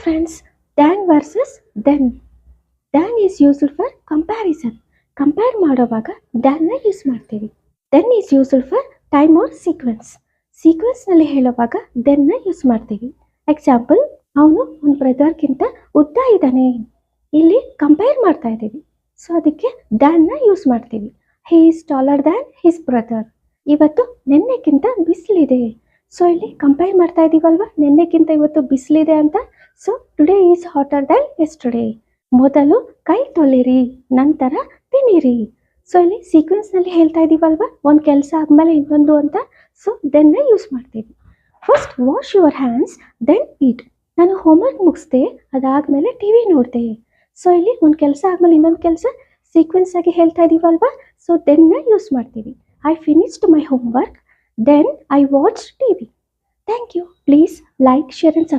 friends, than versus then. Than is used for comparison. Compare ಮಾಡುವಾಗ ದ್ಯಾನ್ನ use ಮಾಡ್ತೀವಿ. Then is used for time or sequence. ಸೀಕ್ವೆನ್ಸ್ನಲ್ಲಿ ಹೇಳುವಾಗ ದೆನ್ನ ಯೂಸ್ ಮಾಡ್ತೀವಿ. ಎಕ್ಸಾಂಪಲ್, ಅವನು ಒಂದು ಬ್ರದರ್ಗಿಂತ ಉದ್ದ ಇದ್ದಾನೆ. ಇಲ್ಲಿ ಕಂಪೇರ್ ಮಾಡ್ತಾ ಇದ್ದೀವಿ, ಸೊ ಅದಕ್ಕೆ ದ್ಯಾನ್ನ ಯೂಸ್ ಮಾಡ್ತೀವಿ. He is taller than his brother. ಇವತ್ತು ನಿನ್ನೆಗಿಂತ ಬಿಸಿಲಿದೆ. ಸೊ ಇಲ್ಲಿ ಕಂಪೇರ್ ಮಾಡ್ತಾ ಇದ್ದೀವಲ್ವ, ನಿನ್ನೆಗಿಂತ ಇವತ್ತು ಬಿಸಿಲಿದೆ ಅಂತ. So today is hotter than yesterday. ಮೊದಲು ಕೈ ತೊಳೆಯಿರಿ, ನಂತರ ತಿನ್ನಿರಿ. ಸೊ ಇಲ್ಲಿ ಸೀಕ್ವೆನ್ಸ್ನಲ್ಲಿ ಹೇಳ್ತಾ ಇದ್ದೀವಲ್ವ, ಒಂದು ಕೆಲಸ ಆದಮೇಲೆ ಇನ್ನೊಂದು ಅಂತ. ಸೊ ದೆನ್ನ ಯೂಸ್ ಮಾಡ್ತೀವಿ. First wash your hands then eat. ನಾನು ಹೋಮ್ವರ್ಕ್ ಮುಗಿಸ್ದೆ, ಅದಾದಮೇಲೆ ಟಿ ವಿ ನೋಡಿದೆ. ಸೊ ಇಲ್ಲಿ ಒಂದು ಕೆಲಸ ಆದಮೇಲೆ ಇನ್ನೊಂದು ಕೆಲಸ ಸೀಕ್ವೆನ್ಸ್ ಆಗಿ ಹೇಳ್ತಾ ಇದ್ದೀವಲ್ವ, ಸೊ ದೆನ್ನ ಯೂಸ್ ಮಾಡ್ತೀವಿ. I finished my homework, then I watched TV. Thank you. Please like, share and subscribe.